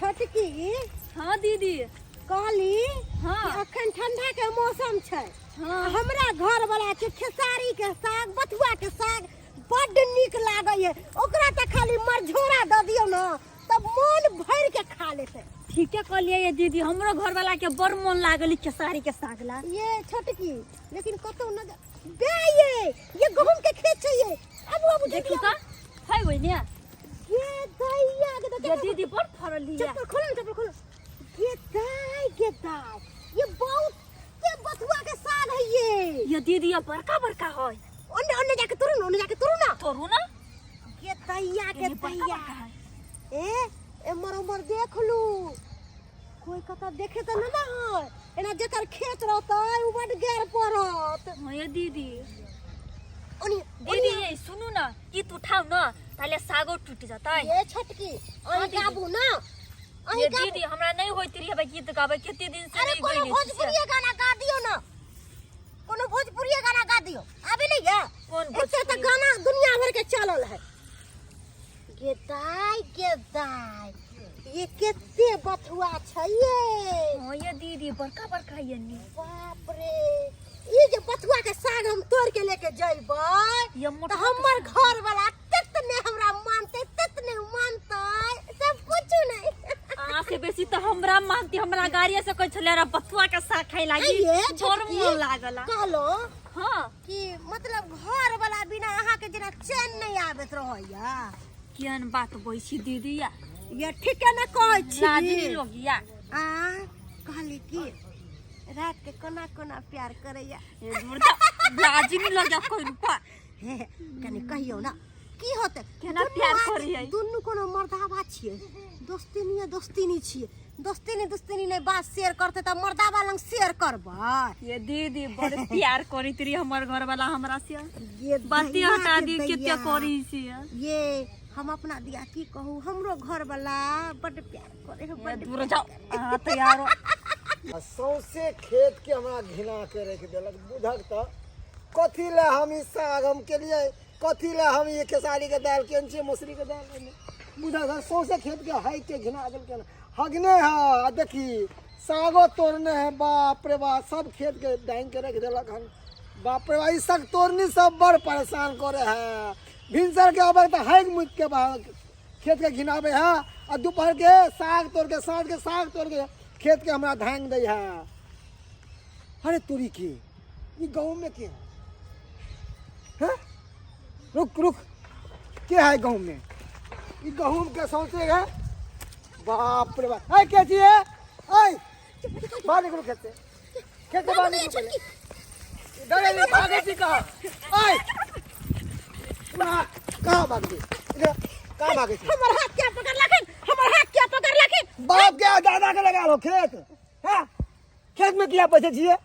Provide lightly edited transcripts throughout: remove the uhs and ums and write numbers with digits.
छोटकी। हाँ दीदी। कहली हाँ अखन ठंडा के मौसम छै। हाँ हमरा घर वाला के खेसारी के साग बथुआ के साग बड्ड नीक लागे है। ओकरा त खाली मरझोरा द दियो न तब मन भर के खा लेते। ठीके कहलिए ये दीदी, हमरो घर वाला के बड़ मन लागल खेसारी के साग ला। ये छोटकी लेकिन कतो न बे ये गहूम के खेत छै ये। अब देखू का है वही ने ये दैया के ये दीदी बड़ फरल लिया। चप्पल खोलो। ये दाई ये बहुत के बथुआ के साग है ये दीदी ये बड़का बड़का है। ओने जाके तोड़ू ना तोड़ू ना। ये दैया के दैया ए मर देख लू। कोई कता देखे त न है एना जेकर खेत रहता उ बड गेर पड़त। हाँ ये दीदी। ओनी दीदी ये सुनू ना, ई तू उठाओ ना ताले सागो टूट जाता है। ये छोटकी ओनी गाबू ना। ये दीदी हमरा नहीं होइत रही है गीत गावे केते दिन से नहीं गइले। भोजपुरी गाना गा दियो ना। कोनो भोजपुरी गाना गा दियो। आबे नहीं है कौन ऐसे तो गाना दुनिया भर के चलल है। के दाई ये केते बथुआ छै ये। हाँ ये दीदी बड़का बड़का ये नी। बाप रे ये जे बथुआ के साग हम तोड़ के लेके जइबै ये त हमर घर वाला ततने हमरा मानते ततने मानते सब कुछ नहीं। आ से बेसी तो हमरा मानती, हमरा गाड़ी से कोई छले रा बथुआ के साग खाई लागी बड़ मन लागला। कहलो हां कि मतलब घर वाला बिना अहा के जना चैन नहीं आबत रहैया। केन बात बोइसी दीदी या ये ठीक है ना कहै छी। राजनी लोगिया आ कहली कि रात के कोना कोना प्यार करैया। ये मुर्दा राजनी लोगिया कोई रुपा हे कनी कहियो ना की होते केना प्यार करियै। दुन्नु कोनो मर्दावा छियै। दोस्ती छियै। दोस्ती नहीं बात शेयर करते त मर्दावा लंग शेयर करबै। ये दीदी बड़ प्यार करित रही हमर घर वाला हमरा से। ये बाती हटा दी केते करी छी। ये हम अपना दिया की कहू हमरो घर वाला बड़ प्यार करे है। बड़ दूर जाओ हां तैयार हो। सौसे खेत के हमरा घिना के रख देलक। बुझक त कथी ले हम ई साग हम के लिए, कथी ले हम ये खेसारी के दाल के छी, मसूरी के दाल बुझक सौसे खेत के हाई के घिना देल के हगने है। देखी सागो तोड़ने है। बाप रे बाप सब खेत के डाइन के रख देलक हन। बाप रे बाप साग तोड़नी सब बड़ परेशान करे है। भिनसर के अब तो हाइक मुझ के खेत के घिनावे है और दोपहर के साग तोड़ के साँझ के साग तोड़ के खेत के हमरा धांग दे है। अरे तोरी की ये गाँव में क्या है? रुक क्या है गाँव में? ये गहूम के सौंसे है। बाप रे बाप है क्या चाहिए? बाहर निकलो खेत से बाहर निकलो पहले। डरे भागे थी कहाँ? कहाँ भाग गई? कहाँ भागे थी? हमर हाथ क्या पकड़ लखन बाप क्या दादा के लगा लो खेत है? खेत में किया पैसे चाहिए?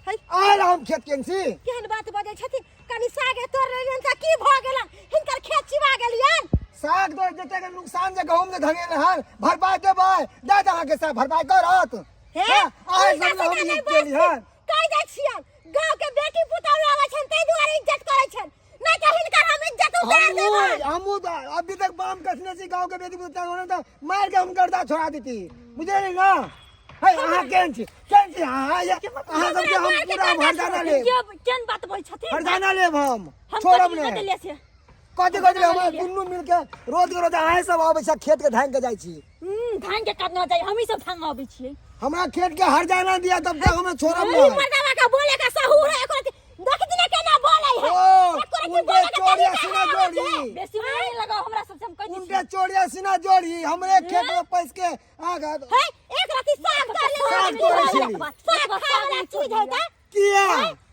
आए हम खेत केंसी केहन बात बजै छथिन। कनी सागे तोड़ लेलियन त की भ गेलन हिनकर खेत चिबा गेलियन। साग दो जते के नुकसान जे गहूम ने धंगेल हन भरपाई देबै दादा के साग भरपाई करत हे आए सब हम नहीं केली हन। कह दै छियन गांव के बेटी पुतौह आबै छन तै दुआरे इज्जत करै छन नहीं त हिनकर हम इज्जत उतार देबै। हमू अभी तक बाम कसने से गांव के बेटी पुतौह होने तो मार के हम गर्दा छोड़ा देती। बुझे नहीं ना है अहाँ केन छी हां ये अहाँ सब के हम पूरा हरजाना ले केन बात बोइ छथिन। हरजाना लेब हम छोड़ब छोड़ब नहीं नहीं। कथी हम दुनू मिल के रोज के रोज अहाँ सब आबै छ खेत के धांग के जाइ छी। धान के काटना चाहिए हम ही सब धान आबै छियै। हमरा खेत के हरजाना दिया तब तक हमें छोड़ब नहीं मर्दावा का बोले का सहूर है। एकरा देख दिने केना बोलै है। उनके चोरिया सीना जोड़ी बेसी नहीं लगा हमरा सबसे हम कह दी। उनके चोरिया सीना जोड़ी हमरे खेत में पैस के आगा है एक राती साग साग तोड़ै छली। साग खावला चीज है का किया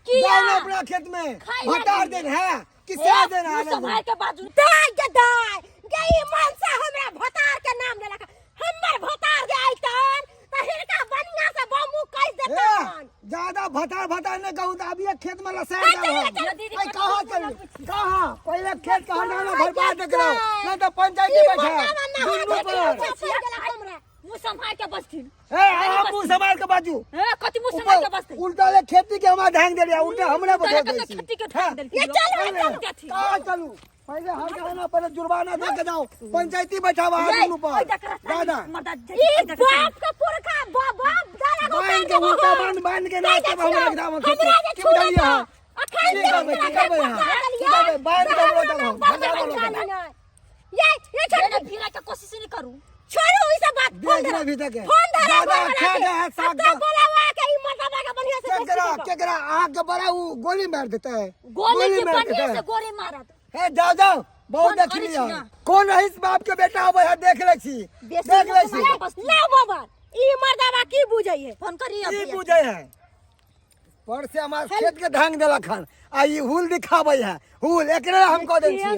किया? जाओ अपना खेत में भटार देन है किसे देन है समार के बाजू दाई गई मनसा हमरा भतार के नाम लेलक। हमर भतार जे आइतन त हिनका बनिया से बमू कइस देतन। ज्यादा भटार ने कहूं तो अभी खेत में लसाड़ दे। भाई कहां चल कहां पहले खेत का हरजाना भरपाई दे करो नहीं तो पंचायत में बैठा दुनू पर मुंह संभाल के बसथिन। ए आप मुंह संभाल के बाजू कथि मुंह संभाल के बसथिन। उल्टा ले खेती के हमरा ढांग दे लिया उल्टा हमरे बता दे खेती के ठाक देलखिन। ये चलो कहां चलू पहले हर जगह ना पहले जुर्माना दे के जाओ पंचायती बैठावा आदमी पर दादा बाप का पुरखा बाप दादा को बांध के उल्टा बांध के ना के हमरा के दाम खेत के बुझलिए हां ठीक है बांध के बोलो ये छोड़ भिड़ा के कोशिश नहीं करूं छोड़ो ई सब बात देख रहे भी तक फोन धरा दादा खा गया साग का बोलावा के ई मर्दाना का बढ़िया से के करा आग के बड़ा वो गोली मार देता है गोली के मार बढ़िया देता से है गोली मारत हे जाओ जाओ बहुत देख लिया कौन रहीस बाप के बेटा आवे है देख ले छी देख ले छी ना बाबा ई मर्दाना की बुझै है फोन करी ई बुझे है पर से हमार खेत के धांग देला खान आ ई हुल दिखाबै है हुल एकरे हम कह दै छी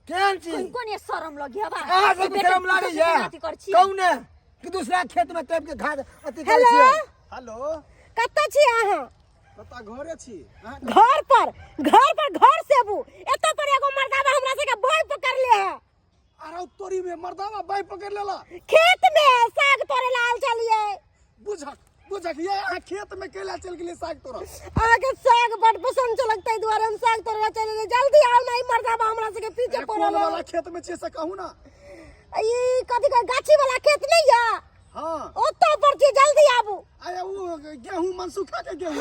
केन छी कोन ये शर्म लगिया बा आ सब शर्म लागे है कौन है कि दूसरा खेत में टेप के खाद अति कर छी हेलो कत्ता छी अहाँ पता घरे छी घर पर घर से बू एतो पर एगो मर्दाना हमरा से के बोई पकड़ ले है अरे तोरी में मर्दाना बाई पकड़ लेला खेत में साग तोरे लाल चलिए बुझक ये आ खेत में केला चल गेले साग तोरा आगे साग बड़ पसंद चलते द्वारे हम साग तोरे चले जल्दी आओ नहीं मर्दाना हमरा से के पीछे पड़ल वाला खेत में छे से कहू ना ई कथि का गाछी वाला खेत नहीं है हां ओतो पर छी जल्दी आबू अरे वो गेहूं मनसुखा के गेहूं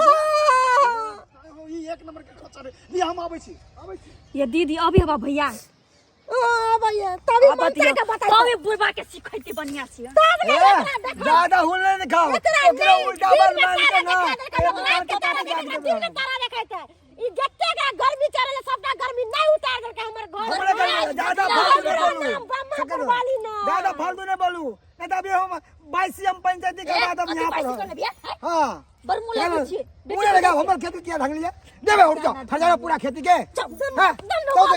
ई एक नंबर के खचर ये हम आबै छी ये दीदी अभी हवा भैया भैया तभी बता के बता तभी बुढ़बा के सिखैती बढ़िया से ज्यादा हुल नहीं दिखाओ ओकरा उल्टा बाल मार के ना तारा देखाता ई जत्ते का गर्मी चले सबका गर्मी नहीं उतार दे के हमर घर ज्यादा फालतू नहीं बोलू नहीं तभी हम 22 हम पंचायती के बाद हम यहां पर हां बरमुला छी मुझे लगा हमर खेती किया ढंग लिया देबे उठ जाओ हजारा पूरा खेती के हां तो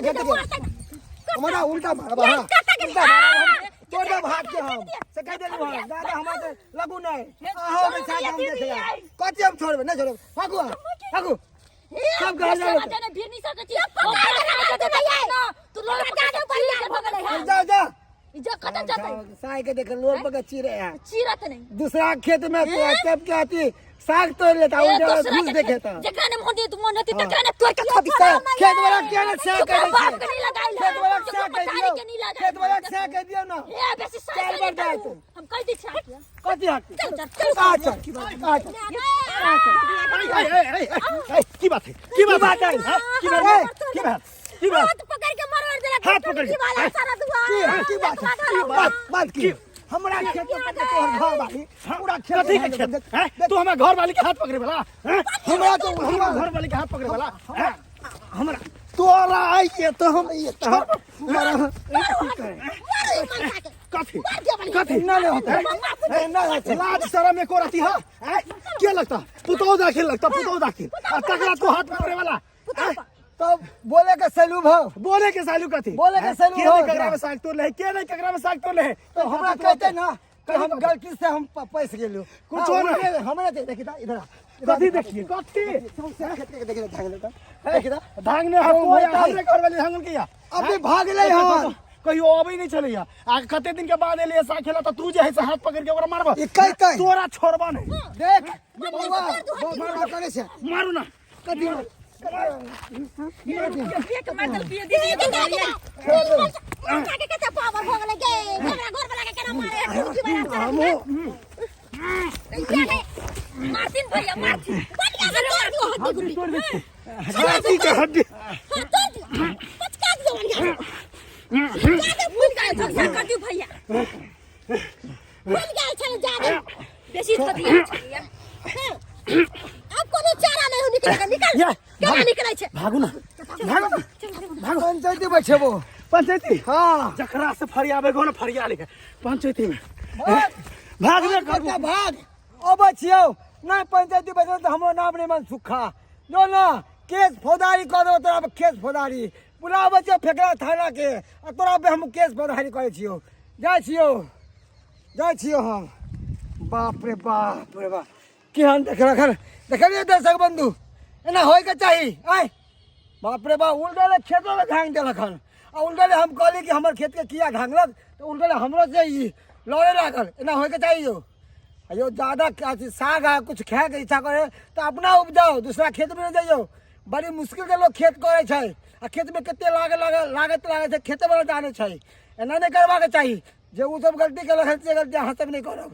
खेती के हमारा उल्टा मारबा हां उल्टा मारबा तोड़ा भाग के हम से कह देलु हां दादा हमरा लगू नहीं आहो बेचा हम देखे कति हम छोड़बे नहीं छोड़बे भागू सब घर जाओ भीड़ नहीं सकती तू लोग दादा बढ़िया जा जा इजा खत्म जाता है साई के देख लोर बगा चीरे है चीरत नहीं दूसरा खेत में तो तब क्या आती साग तोड़ लेता हूं जब घुस देखे था जकरा ने मोदी तुम नती तकरा ने तोड़ के खेत वाला क्या ना साग कर बाप के नहीं लगाई खेत वाला साग कर दियो खेत वाला साग कर दियो ना ए बेसी चार बार जाए तो हम कह दी छा कति हट अच्छा की बात की बात है की बात है की बात हाथ पकड़ के मरवा देला हाथ पकड़ के वाला सारा दुआ की बात की हमरा खेत में तोहर घर वाली पूरा खेत के खेत हैं तू हमरा घर वाली के हाथ पकड़े वाला हैं हमरा तो हमरा घर वाली के हाथ पकड़े वाला हमरा तोरा आई के तो हम ये तो मारा कथी ना ले होता है ना लाज शर्म में को रहती है क्या लगता पुतौ दाखिल लगता पुतौ दाखिल और तकरा को हाथ पकड़े वाला तो बोले के सैलू भाव बोले के सैलू कथी बोले के सैलू भाव ककरा में साग तोड़ ले के नहीं ककरा में साग तोड़ ले तो हमरा कहते ना कि हम गलती से हम पैस गेलू कुछ ना हमरा देखी था इधर कथी देखिए कथी खेत के देखी धांग लेता देखी था धांग ने हमरे घर वाली धांगल किया अबे भाग ले हां कहियो अबे नहीं चलैया आ कते दिन के बाद एले साग खेला तो तू जे है से हाथ पकड़ के ओकरा मारबा तोरा छोड़बा नहीं देख मारबा करे से मारू ना कथी एक मारल पिए दीदी के कते पावर हो गेले के हमरा घर वाला के केना मारे कुर्सी वाला मार्टिन भैया मार्टिन बढ़िया से तोड़ दियो हड्डी तोड़ दे हड्डी के हड्डी पचका दियो बढ़िया फूल गए झगड़ा कर दियो भैया फूल गए छन ज्यादा बेसी थतिया अब कोनो चारा नहीं हो निकलेगा निकल केना निकलै छै भागू ना भागू पंचायती बैठेबो पंचायती हां जकरा से फरियाबे गो ना फरिया ले पंचायती में भाग रे करता भाग अब छियो ना पंचायती बैठे तो हमरो नाम नहीं मन सुखा नो ना केस फौदारी कर दो तोरा केस फौदारी पूरा बच्चा फेकरा थाना के आ तोरा पे हम केस फौदारी करे छियो जाय छियो हम बाप रे बाप केहन देख रखल देखलिए दर्शक बंधु एना होय के चाही आय बाप रे बाप उल्टा खेतों में धांग देलक हन आ उल्टा हम कहली कि हमर खेत के किया धांगलक तो उल्टा हमरो से ई लड़े लागल एना होय के चाही यो ज्यादा साग है कुछ खाए के इच्छा करे तो अपना उपजाओ दूसरा खेत में न जाइयो बड़ी मुश्किल से लोग खेत करे छै आ खेत में कते लागत छै खेते वाला जाने छै एना नहीं करबा के चाहिए जे उ सब गलती केलक है से गलती अहाँ सब नहीं करब